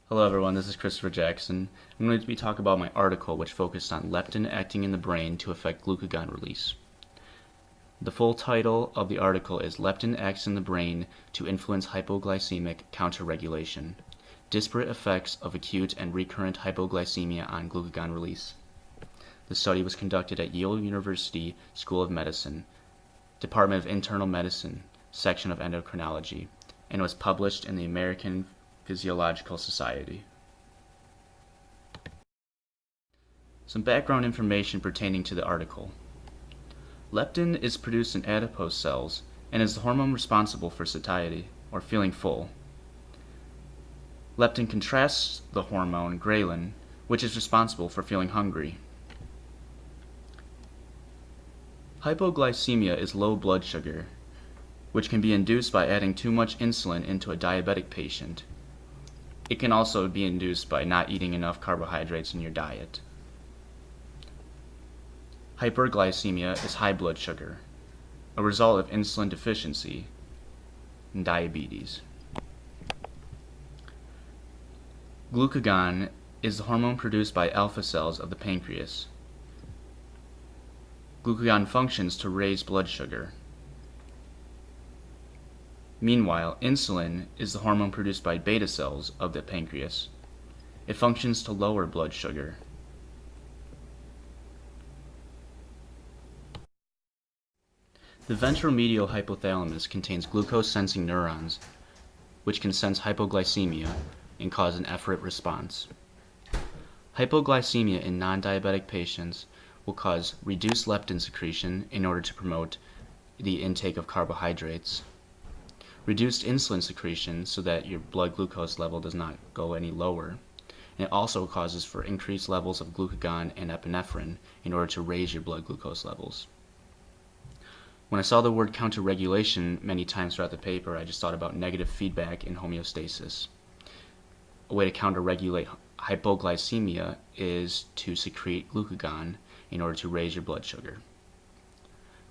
Hello everyone, this is Christopher Jackson. I'm going to be talking about my article which focused on leptin acting in the brain to affect glucagon release. The full title of the article is Leptin Acts in the Brain to Influence Hypoglycemic Counterregulation. Disparate Effects of Acute and Recurrent Hypoglycemia on Glucagon Release. The study was conducted at Yale University School of Medicine, Department of Internal Medicine, Section of Endocrinology, and was published in the American Physiological Society. Some background information pertaining to the article. Leptin is produced in adipose cells and is the hormone responsible for satiety, or feeling full. Leptin contrasts the hormone ghrelin, which is responsible for feeling hungry. Hypoglycemia is low blood sugar, which can be induced by adding too much insulin into a diabetic patient. It can also be induced by not eating enough carbohydrates in your diet. Hyperglycemia is high blood sugar, a result of insulin deficiency and diabetes. Glucagon is the hormone produced by alpha cells of the pancreas. Glucagon functions to raise blood sugar. Meanwhile, insulin is the hormone produced by beta cells of the pancreas. It functions to lower blood sugar. The ventromedial hypothalamus contains glucose-sensing neurons, which can sense hypoglycemia and cause an efferent response. Hypoglycemia in non-diabetic patients will cause reduced leptin secretion in order to promote the intake of carbohydrates, reduced insulin secretion so that your blood glucose level does not go any lower. And it also causes for increased levels of glucagon and epinephrine in order to raise your blood glucose levels. When I saw the word counterregulation many times throughout the paper, I just thought about negative feedback in homeostasis. A way to counterregulate hypoglycemia is to secrete glucagon in order to raise your blood sugar.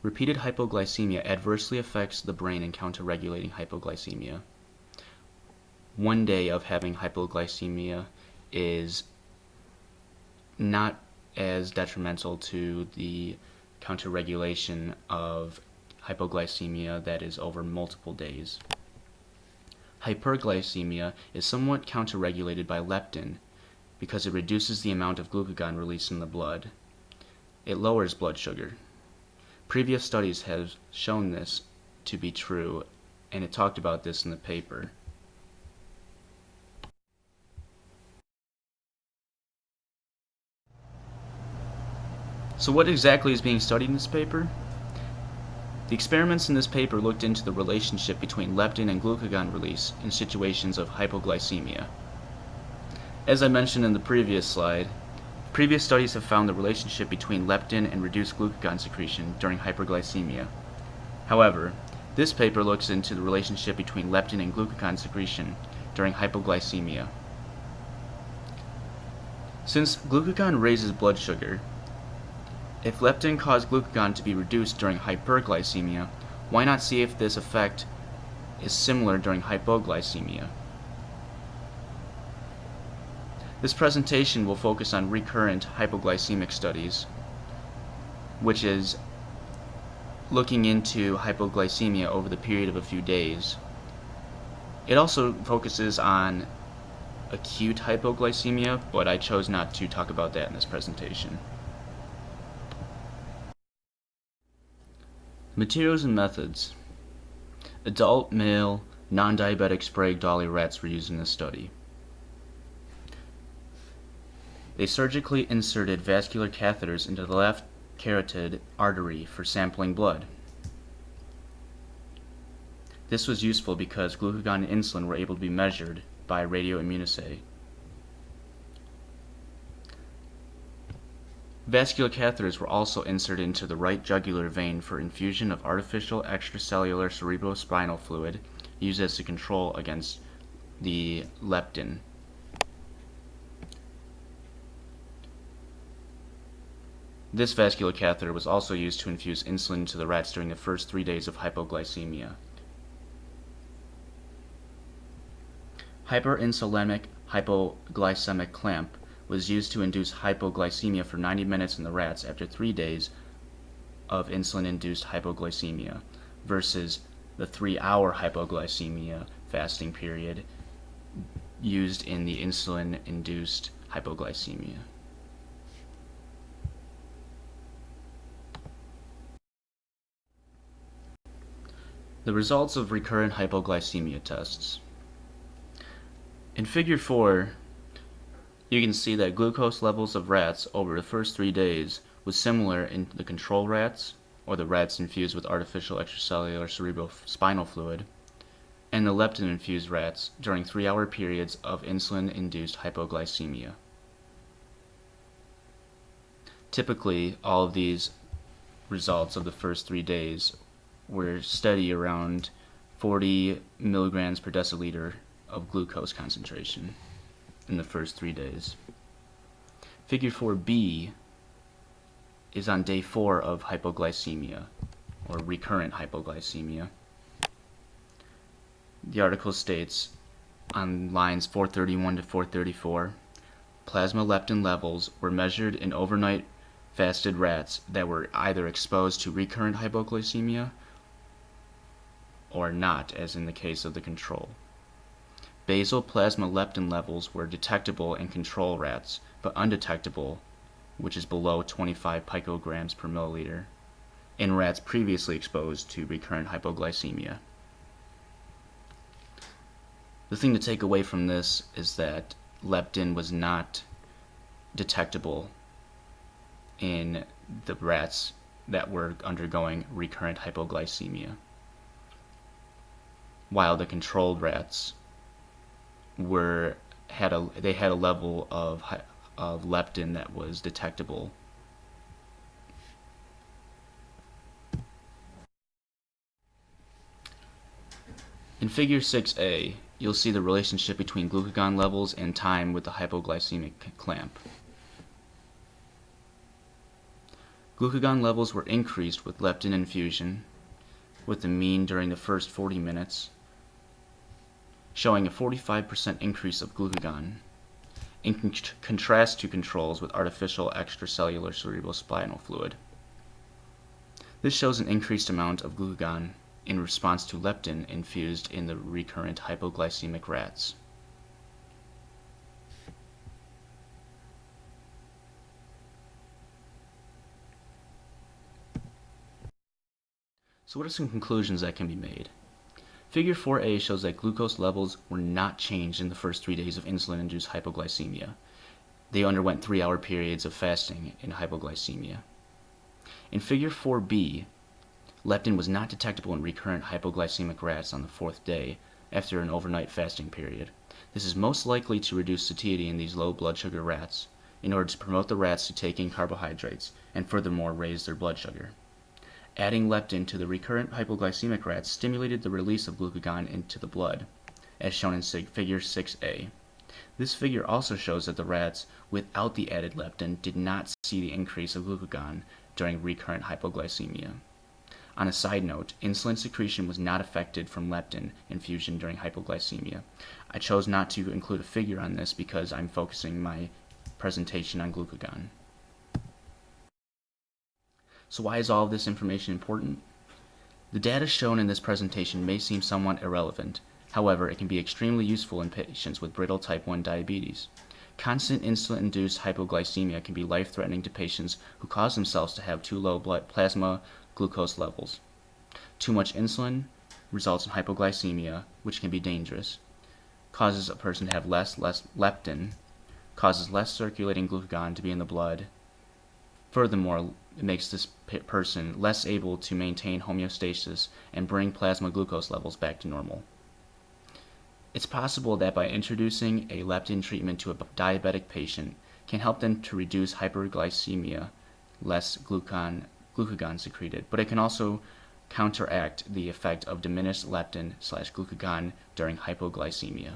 Repeated hypoglycemia adversely affects the brain in counterregulating hypoglycemia. One day of having hypoglycemia is not as detrimental to the counterregulation of hypoglycemia that is over multiple days. Hyperglycemia is somewhat counterregulated by leptin because it reduces the amount of glucagon released in the blood. It lowers blood sugar. Previous studies have shown this to be true, and it talked about this in the paper. So what exactly is being studied in this paper? The experiments in this paper looked into the relationship between leptin and glucagon release in situations of hypoglycemia. As I mentioned in the previous slide, previous studies have found the relationship between leptin and reduced glucagon secretion during hyperglycemia. However, this paper looks into the relationship between leptin and glucagon secretion during hypoglycemia. Since glucagon raises blood sugar, if leptin caused glucagon to be reduced during hyperglycemia, why not see if this effect is similar during hypoglycemia? This presentation will focus on recurrent hypoglycemic studies, which is looking into hypoglycemia over the period of a few days. It also focuses on acute hypoglycemia, but I chose not to talk about that in this presentation. Materials and methods. Adult, male, non-diabetic Sprague Dawley rats were used in this study. They surgically inserted vascular catheters into the left carotid artery for sampling blood. This was useful because glucagon and insulin were able to be measured by radioimmunoassay. Vascular catheters were also inserted into the right jugular vein for infusion of artificial extracellular cerebrospinal fluid used as a control against the leptin. This vascular catheter was also used to infuse insulin into the rats during the first 3 days of hypoglycemia. Hyperinsulinic hypoglycemic clamp was used to induce hypoglycemia for 90 minutes in the rats after 3 days of insulin-induced hypoglycemia versus the 3-hour hypoglycemia fasting period used in the insulin-induced hypoglycemia. The results of recurrent hypoglycemia tests. In Figure 4, you can see that glucose levels of rats over the first 3 days was similar in the control rats, or the rats infused with artificial extracellular cerebrospinal fluid, and the leptin-infused rats during 3-hour periods of insulin-induced hypoglycemia. Typically, all of these results of the first 3 days were steady around 40 milligrams per deciliter of glucose concentration in the first 3 days. Figure 4b is on day 4 of hypoglycemia, or recurrent hypoglycemia. The article states on lines 431 to 434, plasma leptin levels were measured in overnight fasted rats that were either exposed to recurrent hypoglycemia or not, as in the case of the control. Basal plasma leptin levels were detectable in control rats, but undetectable, which is below 25 picograms per milliliter, in rats previously exposed to recurrent hypoglycemia. The thing to take away from this is that leptin was not detectable in the rats that were undergoing recurrent hypoglycemia, while the controlled rats had a level of leptin that was detectable. In Figure 6a, you'll see the relationship between glucagon levels and time with the hypoglycemic clamp. Glucagon levels were increased with leptin infusion, with the mean during the first 40 minutes, showing a 45% increase of glucagon, in contrast to controls with artificial extracellular cerebrospinal fluid. This shows an increased amount of glucagon in response to leptin infused in the recurrent hypoglycemic rats. So what are some conclusions that can be made? Figure 4a shows that glucose levels were not changed in the first 3 days of insulin-induced hypoglycemia. They underwent 3-hour periods of fasting in hypoglycemia. In Figure 4b, leptin was not detectable in recurrent hypoglycemic rats on the 4th day after an overnight fasting period. This is most likely to reduce satiety in these low blood sugar rats in order to promote the rats to take in carbohydrates and furthermore raise their blood sugar. Adding leptin to the recurrent hypoglycemic rats stimulated the release of glucagon into the blood, as shown in Figure 6a. This figure also shows that the rats without the added leptin did not see the increase of glucagon during recurrent hypoglycemia. On a side note, insulin secretion was not affected from leptin infusion during hypoglycemia. I chose not to include a figure on this because I'm focusing my presentation on glucagon. So why is all of this information important? The data shown in this presentation may seem somewhat irrelevant. However, it can be extremely useful in patients with brittle type 1 diabetes. Constant insulin-induced hypoglycemia can be life-threatening to patients who cause themselves to have too low plasma glucose levels. Too much insulin results in hypoglycemia, which can be dangerous, causes a person to have less leptin, causes less circulating glucagon to be in the blood. Furthermore, it makes this person less able to maintain homeostasis and bring plasma glucose levels back to normal. It's possible that by introducing a leptin treatment to a diabetic patient can help them to reduce hyperglycemia, less glucagon secreted, but it can also counteract the effect of diminished leptin/glucagon during hypoglycemia.